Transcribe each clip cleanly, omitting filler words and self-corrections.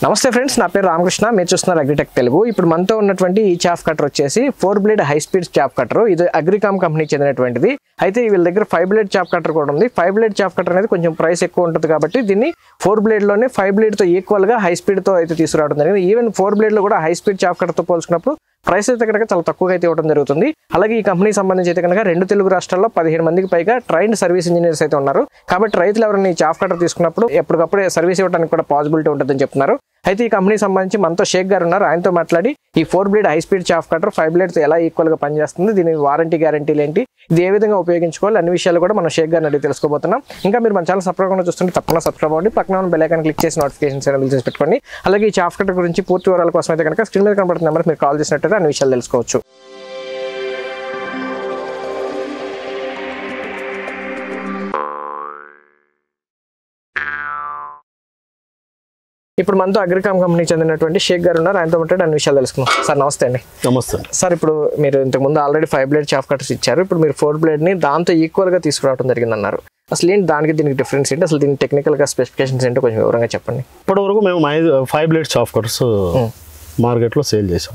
నమస్తే ఫ్రెండ్స్, నా పేరు రామకృష్ణ. మీరు చూస్తున్నారు అగ్రిటెక్ తెలుగు. ఇప్పుడు మనతో ఉన్నటువంటి ఈ చాఫ్ కటర్ వచ్చేసి 4 blade high speed chaff cutter. ఇది అగ్రికామ్ కంపెనీకి చెందినటువంటిది. అయితే వీళ్ళ దగ్గర 5 బ్లేడ్ చాఫ్ కటర్ కూడా ఉంది. 5 బ్లేడ్ చాఫ్ కటర్ అనేది కొంచెం ప్రైస్ ఎక్కువ ఉంటుంది కాబట్టి దీన్ని 4 బ్లేడ్లోనే 5 బ్లేడ్తో ఈక్వల్గా హై స్పీడ్తో అయితే తీసుకురావడం జరిగింది. ఈవెన్ 4 బ్లేడ్లో కూడా హై స్పీడ్ చాఫ్ కటర్తో పోల్చుకున్నప్పుడు ప్రైస్ అయితే కనుక చాలా తక్కువగా అయితే ఇవ్వడం జరుగుతుంది. అలాగే ఈ కంపెనీకి సంబంధించి అయితే కనుక 2 తెలుగు రాష్ట్రాల్లో 15 మందికి పైగా ట్రైన్డ్ సర్వీస్ ఇంజనీర్స్ అయితే ఉన్నారు. కాబట్టి రైతులు ఎవరైనా ఈ చాఫ్ కటర్ తీసుకున్నప్పుడు ఎప్పటికప్పుడే సర్వీస్ ఇవ్వడానికి కూడా పాసిబిలిటీ ఉంటుందని చెప్తున్నారు. అయితే ఈ కంపెనీకి సంబంధించి మనతో షేక్ గారు ఉన్నారు. ఆయనతో మాట్లాడి ఈ 4 blade high speed chaff cutter 5 బ్లేడ్తో ఎలా ఈక్వల్గా పనిచేస్తుంది, దీని వారంటీ గ్యారంటీలు ఏంటి, ఇది ఏ విధంగా ఉపయోగించుకోవాలి, అన్ని విషయాలు కూడా మనం షేక్ గారిని అడిగి తెలుసుకోబోతున్నాం. ఇంకా మీరు మన ఛానల్ సబ్స్క్రైబ్ చూస్తుంటే తప్పకుండా సబ్స్క్రైబ్ అవ్వండి. పక్కన ఉన్న బెల్ ఐకాన్ క్లిక్ చేసి నోటిఫికేషన్స్ చేసి పెట్టుకోండి. అలాగే ఈ చాఫ్ కటర్ గురించి పూర్తి వివరాల కోసం అయితే కనుక స్క్రీన్ మీద కనబడుతున్న నెంబర్ మీరు కాల్ చేసినట్టయితే అన్ని విషయాలు తెలుసుకోవచ్చు. ఇప్పుడు మనతో అగ్రికామ్ కంపెనీకి చెందినటువంటి షేక్ గారు ఉన్నారు. ఆయనతో మాట్లాడి అన్ని విషయాలు తెలుసుకున్నాం. సార్ నమస్తే అండి. నమస్తే సార్. ఇప్పుడు మీరు ఇంతకుముందు ఆల్రెడీ 5 బ్లేడ్ చాఫ్ కటర్స్ ఇచ్చారు. ఇప్పుడు మీరు 4 బ్లేడ్ని దాంతో ఈక్వల్గా తీసుకురావడం జరిగిందన్నారు. అసలు ఏంటి దానికి దీనికి డిఫరెన్స్ ఏంటి, అసలు దీని టెక్నికల్గా స్పెసిఫికేషన్స్ ఏంటో కొంచెం వివరంగా చెప్పండి. ఇప్పటివరకు మేము 5 బ్లేడ్ చాఫ్ కటర్స్ మార్కెట్లో సేల్ చేసాం.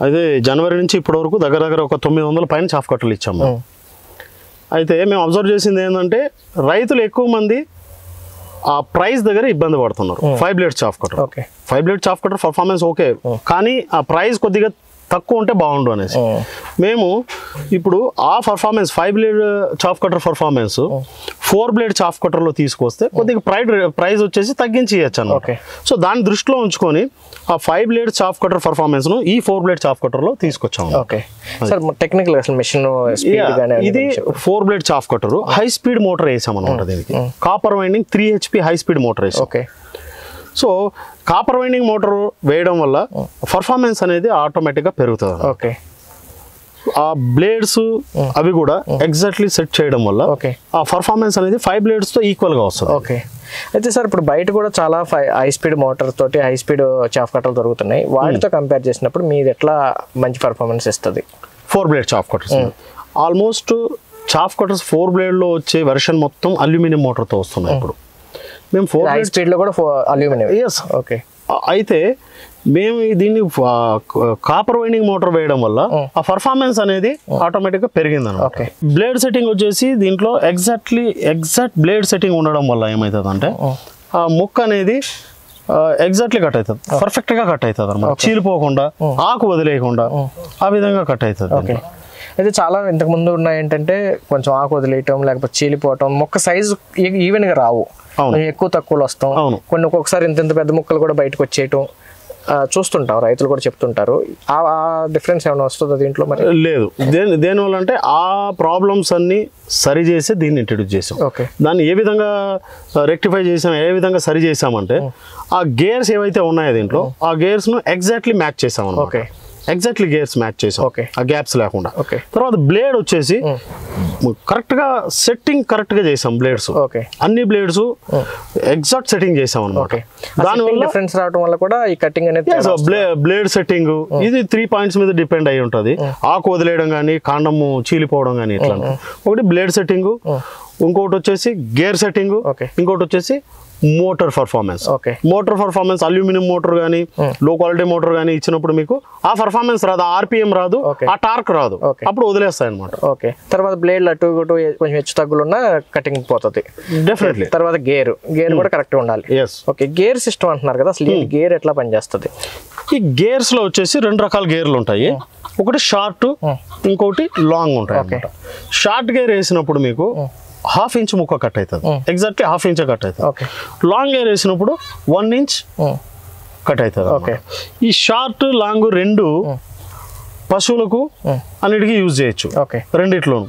అయితే జనవరి నుంచి ఇప్పటివరకు దగ్గర ఒక 900 పైన చాఫ్ కట్టర్లు ఇచ్చాము. అయితే మేము అబ్జర్వ్ చేసింది ఏంటంటే రైతులు ఎక్కువ మంది ఆ ప్రైస్ దగ్గర ఇబ్బంది పడుతున్నారు. 5 blade chaff cutter 5 blade chaff cutter performance okay, కానీ ఆ ప్రైస్ కొద్దిగా తక్కువ ఉంటే బాగుండు అనేసి మేము ఇప్పుడు ఆ performance 5 blade chaff cutter performance 4 blade chaff కటర్లో తీసుకొస్తే కొద్దిగా ప్రైస్ వచ్చేసి తగ్గించి ఇవ్వచ్చు అన్నమాట. సో దాన్ని దృష్టిలో ఉంచుకొని ఆ 5 బ్లేడ్ చాఫ్ కటర్ పర్ఫార్మెన్స్ ను ఈ 4 బ్లేడ్ చాఫ్ కటర్ లో తీసుకొచ్చాము. ఇది 4 blade chaff cutter high speed motor వేసాం అనమాట. దీనికి copper winding 3 HP high speed motor వేసాం. సో కాపర్ వైండింగ్ మోటార్ వేయడం వల్ల పర్ఫార్మెన్స్ అనేది ఆటోమేటిక్గా పెరుగుతుంది. ఆ బ్లేడ్స్ అవి కూడా ఎగ్జాక్ట్లీ సెట్ చేయడం వల్ల ఆ పర్ఫార్మెన్స్ అనేది 5 బ్లేడ్స్ తో ఈక్వల్ గా వస్తుంది. అయితే సార్ ఇప్పుడు బయట కూడా చాలా హై స్పీడ్ మోటార్ తోటి హై స్పీడ్ చాఫ్ కట్టర్లు దొరుకుతున్నాయి. వాటితో కంపేర్ చేసినప్పుడు మీది ఎట్లా మంచి పర్ఫార్మెన్స్ ఇస్తుంది? 4 blade chaff cutters almost chaff cutters 4 blade లో వచ్చే వెర్షన్ మొత్తం అల్యూమినియం మోటార్ తో వస్తున్నాయి. ఇప్పుడు మేము 4 హై స్పీడ్ లో కూడా అల్యూమినియం. అయితే మేము దీన్ని కాపర్ వైండింగ్ మోటార్ వేయడం వల్ల ఆ పర్ఫార్మెన్స్ అనేది ఆటోమేటిక్ గా పెరిగింది అన్నమాట. బ్లేడ్ సెట్టింగ్ వచ్చేసి దీంట్లో ఎగ్జాక్ట్ బ్లేడ్ సెట్టింగ్ ఉండడం వల్ల ఏమవుతుంది అంటే ఆ ముక్క అనేది ఎగ్జాక్ట్లీ కట్ అవుతుంది, పర్ఫెక్ట్ గా కట్ అవుతుంది అన్నమాట. చీలిపోకుండా ఆకు వదిలేయకుండా ఆ విధంగా కట్ అవుతుంది. అయితే చాలా ఇంతకు ముందు ఉన్నాయి ఏంటంటే కొంచెం ఆకు వదిలేయటం లేకపోతే చీలిపోవటం, మొక్క సైజు ఈవెన్ గా రావు, ఎక్కువ తక్కువలు వస్తాం. కొన్ని ఒక్కొక్కసారి ఇంత పెద్ద ముక్కలు కూడా బయటకు వచ్చేయటం చూస్తుంటాం, రైతులు కూడా చెప్తుంటారు. ఆ డిఫరెన్స్ ఏమైనా వస్తుందా దీంట్లో? మరి లేదు. దేనివల్ల అంటే ఆ ప్రాబ్లమ్స్ అన్ని సరి చేసి దీన్ని ఇంట్రడ్యూస్ చేసాం. దాన్ని ఏ విధంగా రెక్టిఫై చేసాం, ఏ విధంగా సరి చేసామంటే ఆ గేర్స్ ఏవైతే ఉన్నాయో దీంట్లో ఆ గేర్స్ ను ఎగ్జాక్ట్లీ మ్యాచ్ చేసాం అన్నమాట. ఎగ్జాక్ట్లీ గేర్స్ మ్యాచ్ చేసాం, ఆ గ్యాప్స్ లేకుండా. తర్వాత బ్లేడ్ వచ్చేసి కరెక్ట్ గా సెట్టింగ్ కరెక్ట్ గా చేసాం. బ్లేడ్స్ అన్ని బ్లేడ్స్ ఎగ్జాక్ట్ సెట్టింగ్ చేసాం అనమాట. దానివల్ల డిఫరెన్స్ రావడం వల్ల కూడా ఈ కటింగ్ అనేది బ్లేడ్ సెట్టింగ్ ఇది 3 పాయింట్స్ మీద డిపెండ్ అయి ఉంటుంది. ఆకు వదిలేయడం కానీ, కాండము చీలిపోవడం కానీ ఇట్లా. ఒకటి బ్లేడ్ సెట్టింగ్, ఇంకోటి వచ్చేసి గేర్ సెట్టింగ్, ఇంకోటి వచ్చేసి motor performance. Motor performance aluminium motor కానీ లో క్వాలిటీ మోటార్ కానీ ఇచ్చినప్పుడు మీకు ఆ పర్ఫార్మెన్స్ రాదు, ఆర్పిఎం రాదు, ఆ టార్క్ రాదు, అప్పుడు వదిలేస్తాయి అనమాట. తర్వాత బ్లేడ్ అటు ఇటు కొంచెం హెచ్చు తగ్గులున్నా కటింగ్ పోతుంది డెఫినెట్లీ. తర్వాత గేర్ కూడా కరెక్ట్ గా ఉండాలి. గేర్ సిస్టమ్ అంటున్నారు కదా, అసలు గేర్ ఎట్లా పనిచేస్తుంది? ఈ గేర్స్ లో వచ్చేసి 2 రకాల గేర్లు ఉంటాయి. ఒకటి షార్ట్, ఇంకోటి లాంగ్ ఉంటాయి. షార్ట్ గేర్ వేసినప్పుడు మీకు 1/2 ఇంచ్ ముక్క కట్ అవుతుంది, ఎగ్జాక్ట్లీ 1/2 ఇంచ్ కట్ అవుతుంది. లాంగ్ గేర్ వేసినప్పుడు 1 ఇంచ్ కట్ అవుతుంది. ఈ షార్ట్ లాంగ్ రెండు పశువులకు అన్నిటికీ యూజ్ చేయొచ్చు, రెండిట్లోను.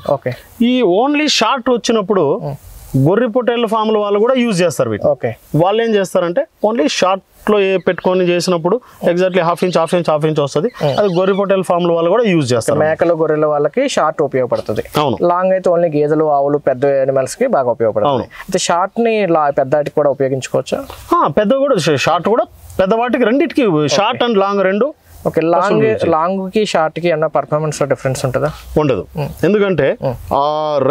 ఈ ఓన్లీ షార్ట్ వచ్చినప్పుడు గొర్రె పొట్టేళ్ళ ఫామ్ల వాళ్ళు కూడా యూజ్ చేస్తారు వీటిని. వాళ్ళు ఏం చేస్తారంటే ఓన్లీ షార్ట్ లో పెట్టుకొని చేసినప్పుడు ఎగ్జాక్ట్లీ 1/2 ఇంచ్ వస్తుంది. అది గొర్రె పొట్టేళ్ళ ఫామ్ల వాళ్ళు కూడా యూజ్ చేస్తారు. మేకలు గొర్రెల వాళ్ళకి షార్ట్ ఉపయోగపడుతుంది. లాంగ్ అయితే ఓన్లీ గేదెలు ఆవులు పెద్ద యానిమల్స్ కి బాగా ఉపయోగపడుతుంది. అయితే షార్ట్ ని పెద్ద వాటికి కూడా ఉపయోగించుకోవచ్చా? పెద్ద కూడా షార్ట్ కూడా పెద్ద వాటికి రెండింటికి షార్ట్ అండ్ లాంగ్ రెండు ఓకే. లాంగ్ కి షార్ట్ కి అన్న పర్ఫార్మెన్స్ లో డిఫరెన్స్ ఉంటుందా? ఉండదు. ఎందుకంటే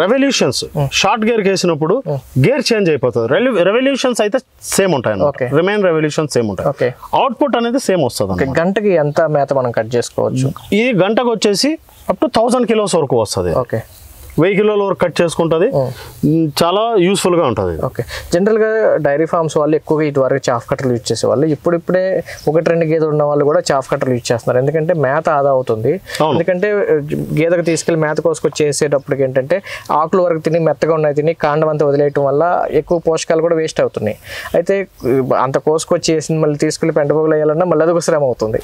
రెవల్యూషన్స్ షార్ట్ గేర్ వేసినప్పుడు గేర్ చేంజ్ అయిపోతుంది. రెవల్యూషన్స్ అయితే సేమ్ ఉంటాయి, రిమైన్ రెవల్యూషన్ సేమ్ ఉంటాయి, అవుట్పుట్ అనేది సేమ్ వస్తుంది. గంటకి ఎంత మేత మనం కట్ చేసుకోవచ్చు? ఈ గంటకు వచ్చేసి అప్ టు 1000 kilos వరకు వస్తుంది. ఓకే. 1000 kilos వరకు కట్ చేసుకుంటుంది. చాలా యూస్ఫుల్గా ఉంటుంది. ఓకే. జనరల్గా డైరీ ఫార్మ్స్ వాళ్ళు ఎక్కువగా ఇటువరకు చాఫ్ కట్టర్లు యూజ్ చేసేవాళ్ళు. ఇప్పుడిప్పుడే 1-2 గేదెలు ఉన్న వాళ్ళు కూడా చాఫ్ కట్టర్లు యూజ్ చేస్తున్నారు. ఎందుకంటే మేత ఆదా అవుతుంది. ఎందుకంటే గేదెకు తీసుకెళ్ళి మేత కోసుకొచ్చి చేసేటప్పటికి ఏంటంటే ఆకుల వరకు తిని మెత్తగా ఉన్నాయి తిని కాండం అంతా వదిలేయటం వల్ల ఎక్కువ పోషకాలు కూడా వేస్ట్ అవుతున్నాయి. అయితే అంత కోసుకొచ్చి వేసి మళ్ళీ తీసుకెళ్ళి పెంటపోగులు వేయాలన్నా మళ్ళీ అదొక శ్రమ అవుతుంది.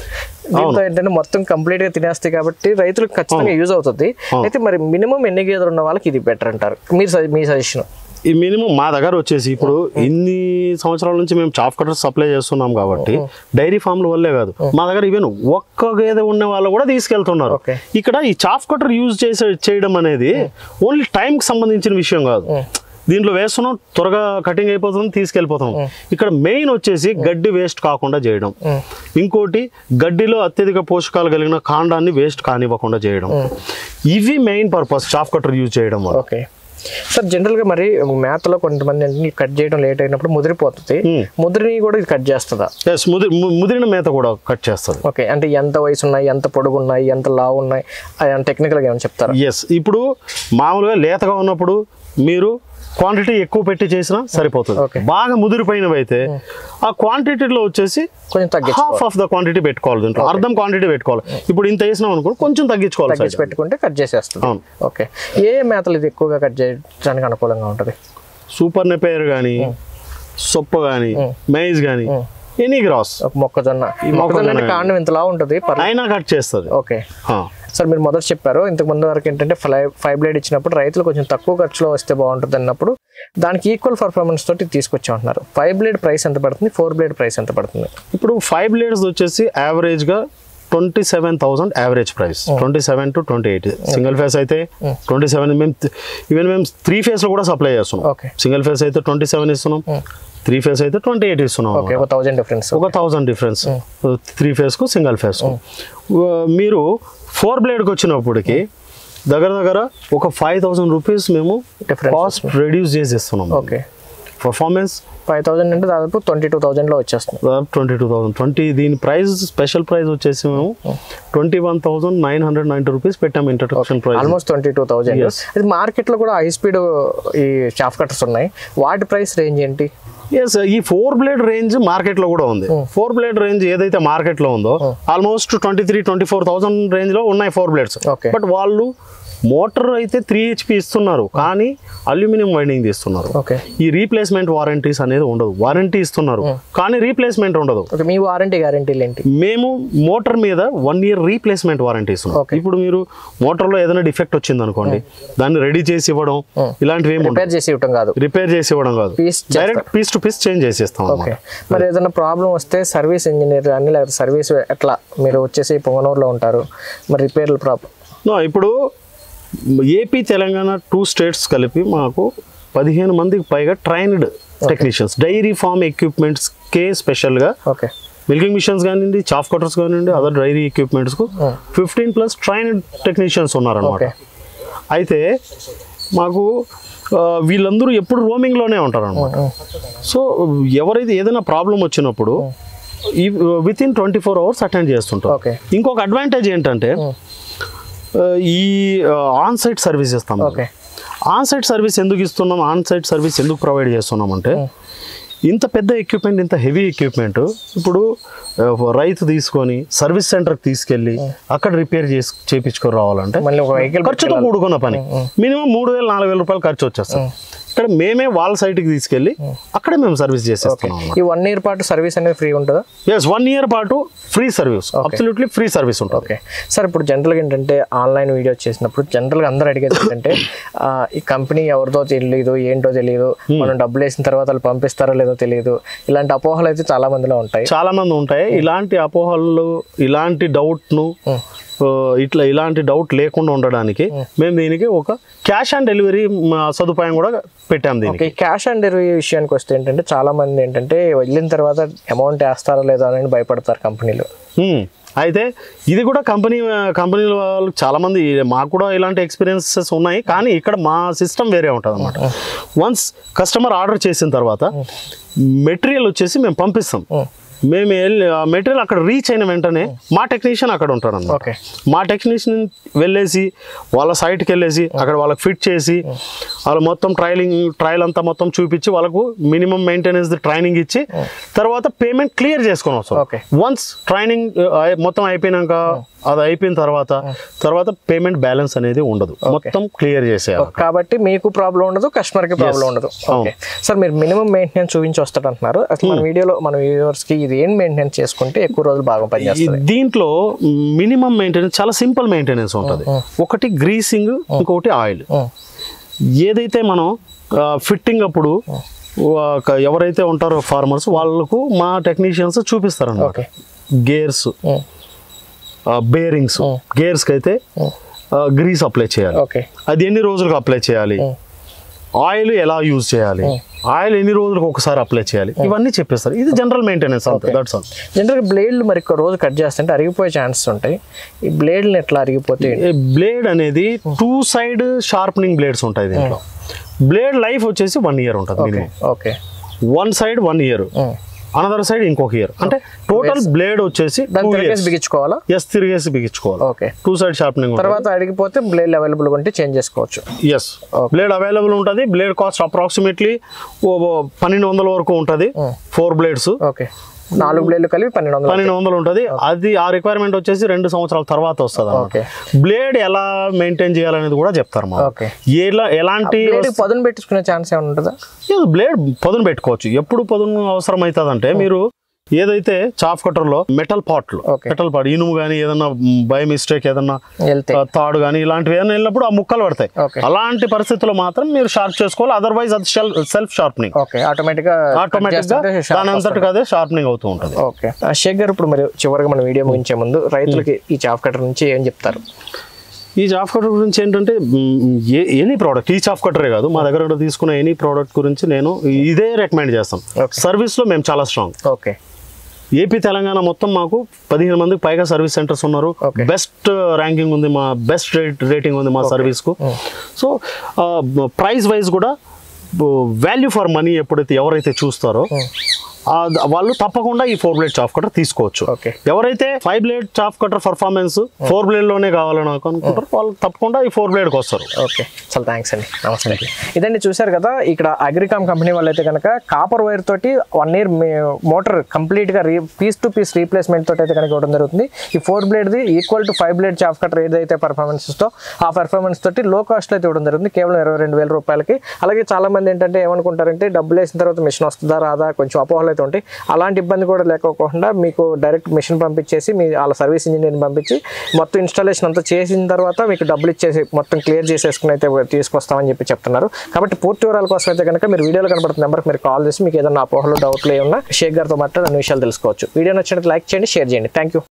దీంతో ఏంటంటే మొత్తం కంప్లీట్గా తినేస్తాయి కాబట్టి రైతులకు ఖచ్చితంగా యూజ్ అవుతుంది. అయితే మరి మినిమం ఎన్ని గేదెలు ఉన్న వాళ్ళకి ఇది బెటర్ అంటారు? మీ సజెషన్? ఈ మినిమం మా దగ్గర వచ్చేసి ఇప్పుడు ఇన్ని సంవత్సరాల నుంచి మేము చాఫ్ కట్టర్స్ సప్లై చేస్తున్నాం కాబట్టి డైరీ ఫామ్ల వల్లే కాదు, మా దగ్గర ఈవెన్ ఒక్క గేదె ఉన్న వాళ్ళు కూడా తీసుకెళ్తున్నారు. ఇక్కడ ఈ చాఫ్ కట్టర్ యూజ్ చేయడం అనేది ఓన్లీ టైంకి సంబంధించిన విషయం కాదు. దీంట్లో వేస్తున్నాం, త్వరగా కటింగ్ అయిపోతుంది, తీసుకెళ్ళిపోతాం. ఇక్కడ మెయిన్ వచ్చేసి గడ్డి వేస్ట్ కాకుండా చేయడం, ఇంకోటి గడ్డిలో అత్యధిక పోషకాలు కలిగిన కాండాన్ని వేస్ట్ కానివ్వకుండా చేయడం. ఇవి main purpose chaff cutter use చేయడం వల్ల. Okay sir. జనరల్గా మరి మేతలో కొంతమంది కట్ చేయడం లేట్ అయినప్పుడు ముదిరిపోతుంది, ముదిరిని కూడా ఇది కట్ చేస్తుందా? ముదిరిన మేత కూడా కట్ చేస్తుంది. ఓకే. అంటే ఎంత వయసు ఉన్నాయి, ఎంత పొడుగు ఉన్నాయి, ఎంత లావు ఉన్నాయి, టెక్నికల్గా ఏమైనా చెప్తారా? ఎస్. ఇప్పుడు మామూలుగా లేతగా ఉన్నప్పుడు మీరు క్వాంటిటీ ఎక్కువ పెట్టి చేసినా సరిపోతుంది. బాగా ముదిరిపోయినవి అయితే ఆ క్వాంటిటీలో వచ్చేసి కొంచెం హాఫ్ ఆఫ్ ద క్వాంటిటీ పెట్టుకోవాలి, దీంట్లో అర్ధం క్వాంటిటీ పెట్టుకోవాలి. ఇప్పుడు ఇంత వేసినాం అనుకో కొంచెం తగ్గించుకోవాలి, పెట్టుకుంటే కట్ చేసేస్తుంది. ఓకే. ఏ మేతలు ఇది ఎక్కువగా కట్ చేయడానికి అనుకూలంగా ఉంటుంది? సూపర్ నెపేర్ కానీ, సొప్ప కానీ, మైజ్ కానీ, ఎనీ గ్రాస్, మొక్కజొన్న. ఈ మొక్కజొన్న కాండం ఇంతలా ఉంటుంది అయినా కట్ చేస్తుంది. Okay sir. మీరు మొదట చెప్పారు ఇంతకు ముందు వరకు ఏంటంటే 5 బ్లేడ్ ఇచ్చినప్పుడు రైతులు కొంచెం తక్కువ ఖర్చులో వస్తే బాగుంటుంది అన్నప్పుడు దానికి ఈక్వల్ పర్ఫార్మెన్స్ తోటి తీసుకొచ్చామంటున్నారు. 5 బ్లేడ్ ప్రైస్ ఎంత పడుతుంది, 4 బ్లేడ్ ప్రైస్ ఎంత పడుతుంది? ఇప్పుడు 5 బ్లేడ్స్ వచ్చేసి యావరేజ్గా 27,000 average price, 27 to 28. Single phase అయితే 27. మేము 3 ఫేస్లో కూడా సప్లై చేస్తున్నాం. సింగిల్ ఫేస్ అయితే 27 ఇస్తున్నాం, 3 ఫేస్ అయితే 28 ఇస్తున్నాం. 1000 డిఫరెన్స్, 1000 డిఫరెన్స్ 3 ఫేస్కు సింగిల్ ఫేస్. మీరు 4 బ్లేడ్కి వచ్చినప్పటికి దగ్గర ఒక 5,000 రూపీస్ మేము కాస్ట్ రెడ్యూస్ చేసి ఇస్తున్నాం. ఓకే. పర్ఫార్మెన్స్ 5,000 అంటే దాదాపు 22,000లో వచ్చేస్తుంది. 22,000. దీని ప్రైస్ స్పెషల్ ప్రైస్ వచ్చేసి మేము 21,990 రూపీస్ పెట్టాము ఇంట్రడక్షన్ ప్రైస్. ఆల్మోస్ట్ 22,000. ఇది మార్కెట్లో కూడా హై స్పీడ్ ఈ చాఫ్ కట్టర్స్ ఉన్నాయి, వాటి ప్రైస్ రేంజ్ ఏంటి? ఎస్. ఈ 4 బ్లేడ్ రేంజ్ మార్కెట్లో కూడా ఉంది. 4 బ్లేడ్ రేంజ్ ఏదైతే మార్కెట్లో ఉందో ఆల్మోస్ట్ 23,000-24,000 రేంజ్లో ఉన్నాయి 4 బ్లేడ్స్. బట్ వాళ్ళు మోటార్ అయితే 3 HP ఇస్తున్నారు, కానీ అల్యూమినియం వైండింగ్ తీస్తున్నారు. ఈ రీప్లేస్మెంట్ వారంటీస్ అనేది ఉండదు. వారంటీ ఇస్తున్నారు కానీ రీప్లేస్మెంట్ ఉండదు. మీ వారంటీ గ్యారంటీలు ఏంటి? మేము మోటార్ మీద 1 year రీప్లేస్మెంట్ వారంటీ ఇస్తున్నాం. ఇప్పుడు మీరు మోటార్లో ఏదైనా డిఫెక్ట్ వచ్చింది అనుకోండి, దాన్ని రెడీ చేసి ఇవ్వడం ఇలాంటివి ఏమి రిపేర్ చేసి ఇవ్వడం కాదు, direct piece to piece change చేసేస్తాం. మరి ఏదైనా ప్రాబ్లం వస్తే సర్వీస్ ఇంజనీర్ అని లేకపోతే సర్వీస్ ఎట్లా? మీరు వచ్చేసి పొంగనూరులో ఉంటారు, మరి రిపేర్లు ప్రాబ్లం? ఇప్పుడు ఏపీ తెలంగాణ 2 states కలిపి మాకు 15 మందికి పైగా ట్రైన్డ్ టెక్నీషియన్స్ డైరీ ఫార్మ్ ఎక్విప్మెంట్స్కే స్పెషల్గా మిల్కింగ్ మిషన్స్ కానివ్వండి, చాఫ్ కటర్స్ కానివ్వండి, అదర్ డైరీ ఎక్విప్మెంట్స్కు 15+ ట్రైన్డ్ టెక్నీషియన్స్ ఉన్నారనమాట. అయితే మాకు వీళ్ళందరూ ఎప్పుడు రోమింగ్లోనే ఉంటారు అనమాట. సో ఎవరైతే ఏదైనా ప్రాబ్లం వచ్చినప్పుడు విత్ ఇన్ 24 hours అటెండ్ చేస్తుంటారు. ఇంకొక అడ్వాంటేజ్ ఏంటంటే ఈ ఆన్ సైట్ సర్వీస్ ఇస్తాం. ఆన్ సైట్ సర్వీస్ ఎందుకు ఇస్తున్నాం, ఆన్ సైట్ సర్వీస్ ఎందుకు ప్రొవైడ్ చేస్తున్నాం అంటే, ఇంత పెద్ద ఎక్విప్మెంట్, ఇంత హెవీ ఎక్విప్మెంట్ ఇప్పుడు రైతు తీసుకొని సర్వీస్ సెంటర్కి తీసుకెళ్ళి అక్కడ రిపేర్ చేయించుకొని రావాలంటే ఖర్చుతో కూడుకున్న పని. మినిమం 3,000-4,000 రూపాయలు ఖర్చు వచ్చేస్తాం. ఇక్కడ మేమే వాళ్ళ సైట్కి తీసుకెళ్ళి అక్కడే మేము సర్వీస్ చేసేస్తాం. ఈ 1 year పాటు సర్వీస్ అనేది ఫ్రీ ఉంటుందా? ఎస్, 1 year పాటు free service, absolutely free service ఉంటుంది. Okay sir. ఇప్పుడు జనరల్గా ఏంటంటే ఆన్లైన్ వీడియో చేసినప్పుడు జనరల్గా అందరూ అడిగేది ఏంటంటే ఈ కంపెనీ ఎవరిదో తెలియదు, ఏంటో తెలియదు, మనం డబ్బులు వేసిన తర్వాత వాళ్ళు పంపిస్తారో లేదో తెలియదు, ఇలాంటి అపోహలు అయితే చాలా మందిలో ఉంటాయి. ఇలాంటి అపోహలు, ఇలాంటి డౌట్ను ఇలాంటి డౌట్ లేకుండా ఉండడానికి మేము దీనికి ఒక క్యాష్ ఆన్ డెలివరీ సదుపాయం కూడా పెట్టాము దీనికి. క్యాష్ ఆన్ డెలివరీ విషయానికి వస్తే ఏంటంటే చాలా మంది ఏంటంటే వెళ్ళిన తర్వాత అమౌంట్ వేస్తారో లేదో అని భయపడతారు కంపెనీలు. అయితే ఇది కూడా కంపెనీల వాళ్ళు చాలామంది, మాకు కూడా ఇలాంటి ఎక్స్పీరియన్సెస్ ఉన్నాయి, కానీ ఇక్కడ మా సిస్టమ్ వేరే ఉంటుంది అనమాట. వన్స్ కస్టమర్ ఆర్డర్ చేసిన తర్వాత మెటీరియల్ వచ్చేసి మేము పంపిస్తాం. మేము మెటీరియల్ అక్కడ రీచ్ అయిన వెంటనే మా టెక్నీషియన్ అక్కడ ఉంటాడు అన్నమాట. మా టెక్నీషియన్ వెళ్ళేసి వాళ్ళ సైట్కి వెళ్ళేసి అక్కడ వాళ్ళకి ఫిట్ చేసి వాళ్ళు మొత్తం ట్రయల్ అంతా మొత్తం చూపించి వాళ్ళకు మినిమం మెయింటెనెన్స్ ట్రైనింగ్ ఇచ్చి తర్వాత పేమెంట్ క్లియర్ చేసుకొని వస్తాం. వన్స్ ట్రైనింగ్ మొత్తం అయిపోయినాక అది అయిపోయిన తర్వాత పేమెంట్ బ్యాలెన్స్ అనేది ఉండదు, మొత్తం క్లియర్ చేసేయాలి. కాబట్టి మీకు ప్రాబ్లం ఉండదు, కస్టమర్కి ప్రాబ్లం ఉండదు. సార్ మీరు మినిమం మెయింటెనెన్స్ చూపించి వస్తాడు అంటున్నారు. అసలు మన వీడియోలో మన వ్యూవర్స్కి ఇది ఏం మెయింటెనెన్స్ చేసుకుంటే ఎక్కువ రోజులు బాగా పనిచేస్తుంది? దీంట్లో మినిమం మెయింటెనెన్స్ చాలా సింపుల్ మెయింటెనెన్స్ ఉంటుంది. ఒకటి గ్రీసింగ్, ఇంకొకటి ఆయిల్. ఏదైతే మనం ఫిట్టింగ్ అప్పుడు ఎవరైతే ఉంటారో ఫార్మర్స్ వాళ్ళకు మా టెక్నీషియన్స్ చూపిస్తారు అన్నమాట. గేర్స్, బేరింగ్స్, గేర్స్కి అయితే గ్రీస్ అప్లై చేయాలి, అది ఎన్ని రోజులకు అప్లై చేయాలి, ఆయిల్ ఎలా యూజ్ చేయాలి, ఆయిల్ ఎన్ని రోజులకు ఒకసారి అప్లై చేయాలి, ఇవన్నీ చెప్పేస్తారు. ఇది జనరల్ మెయింటెనెన్స్. జనరల్గా బ్లేడ్లు మరి రోజు కట్ చేస్తుంటే అరిగిపోయే ఛాన్సెస్ ఉంటాయి. ఈ బ్లేడ్లు ఎట్లా అరిగిపోతే? బ్లేడ్ అనేది 2 సైడ్ షార్పనింగ్ బ్లేడ్స్ ఉంటాయి దీంట్లో. బ్లేడ్ లైఫ్ వచ్చేసి 1 year ఉంటుంది. One side 1 year, another side ఇంకొక ఇయర్. అంటే టోటల్ బ్లేడ్ వచ్చేసి బిగించుకోవాలా? ఎస్, తిరిగేసి బిగించుకోవాలి. 2 సైడ్ షార్పనింగ్. తర్వాత అడిగిపోతే బ్లేడ్ అవైలబుల్ ఉంటే చేంజ్ చేసుకోవచ్చు. ఎస్, బ్లేడ్ అవైలబుల్ ఉంటుంది. బ్లేడ్ కాస్ట్ అప్రాక్సిమేట్లీ 1200 వరకు ఉంటుంది. 4 blades. 4 బ్లేడ్లు కలిపి 1200 ఉంటుంది. అది ఆ రిక్వైర్మెంట్ వచ్చేసి 2 సంవత్సరాల తర్వాత వస్తుంది. బ్లేడ్ ఎలా మెయింటైన్ చేయాలనేది కూడా చెప్తారు. ఎలాంటి పదును పెట్టుకునే ఛాన్స్ ఏమైనా ఉంటుందా? బ్లేడ్ పదును పెట్టుకోవచ్చు. ఎప్పుడు పదును అవసరం అవుతుంది అంటే, మీరు ఏదైతే చాఫ్ కటర్ లో మెటల్ పాట్ ఇనుము కానీ ఏదన్నా బై మిస్టేక్ ఏదన్నా తాడు కానీ ఇలాంటివి ఏదైనా వెళ్ళినప్పుడు ఆ ముక్కలు పడతాయి. అలాంటి పరిస్థితుల్లో మాత్రం మీరు షార్ప్ చేసుకోవాలి. అదర్వైజ్ అది సెల్ఫ్ షార్పనింగ్, ఆటోమేటిక్ గా దాని అంతటికి అదే షార్పనింగ్ అవుతూ ఉంటుంది. షేక్ గారు, ఇప్పుడు మరి చివరిగా మన వీడియో ముగించే ముందు రైతులకి ఈ చాఫ్ కటర్ నుంచి ఏం చెప్తారు? ఈ చాఫ్ కటర్ గురించి ఏంటంటే, ఎనీ ప్రోడక్ట్, ఈ చాఫ్ కటరే కాదు, మా దగ్గర తీసుకున్న ఎనీ ప్రోడక్ట్ గురించి నేను ఇదే రికమెండ్ చేస్తాం. సర్వీస్ లో మేము చాలా స్ట్రాంగ్. ఏపీ తెలంగాణ మొత్తం మాకు 15 మందికి పైగా సర్వీస్ సెంటర్స్ ఉన్నారు. బెస్ట్ ర్యాంకింగ్ ఉంది, మా బెస్ట్ రేటింగ్ ఉంది మా సర్వీస్ కు. సో ప్రైస్ వైజ్ కూడా వాల్యూ ఫర్ మనీ ఎప్పుడైతే ఎవరైతే చూస్తారో వాళ్ళు తప్పకుండా ఈ 4 blade చాఫ్ కటర్ తీసుకోవచ్చు. ఎవరైతే 5 blade chaff cutter performance 4 blade లోనే కావాలని అనుకుంటారు వాళ్ళు తప్పకుండా ఈ 4 blade కి వస్తారు. చాలా థ్యాంక్స్ అండి, నమస్తే. ఇదండి, చూసారు కదా, ఇక్కడ అగ్రికామ్ కంపెనీ వాళ్ళు అయితే కనుక కాపర్ వైర్ తోటి 1 year మోటార్ కంప్లీట్ గా పీస్ టు పీస్ రీప్లేస్మెంట్ తోటి అయితే కనుక ఇవ్వడం జరుగుతుంది. ఈ 4 blade the equal to 5 blade chaff cutter ఏదైతే పర్ఫార్మెన్స్ తో ఆ పర్ఫార్మెన్స్ తోటి లో కాస్ట్ లో అయితే ఇవ్వడం జరుగుతుంది, కేవలం 22,000 రూపాయలకి. అలాగే చాలా మంది ఏంటంటే ఏమనుకుంటారంటే, డబ్బులు వేసిన తర్వాత మిషన్ వస్తుందా రాదా కొంచెం అపోహలు అయితే ఉంటాయి. అలాంటి ఇబ్బంది కూడా లేకోకుండా మీకు డైరెక్ట్ మిషన్ పంపించేసి వాళ్ళ సర్వీస్ ఇంజనీర్ని పంపించి మొత్తం ఇన్స్టాలేషన్ అంతా చేసిన తర్వాత మీకు డబ్బులు ఇచ్చేసి మొత్తం క్లియర్ చేసేసుకుని అయితే తీసుకొస్తామని చెప్తున్నారు. కాబట్టి పూర్తి వివరాల కోసం అయితే కనుక మీరు వీడియోలో కనబడుతున్న నెంబర్కి మీరు కాల్ చేసి మీకు ఏదైనా అపోహలు డౌట్లు ఏమన్నా షేక్ గారితో మాట్లాడి అన్ని విషయాలు తెలుసుకోవచ్చు. వీడియో నచ్చినట్టు లైక్ చేయండి, షేర్ చేయండి. Thank you.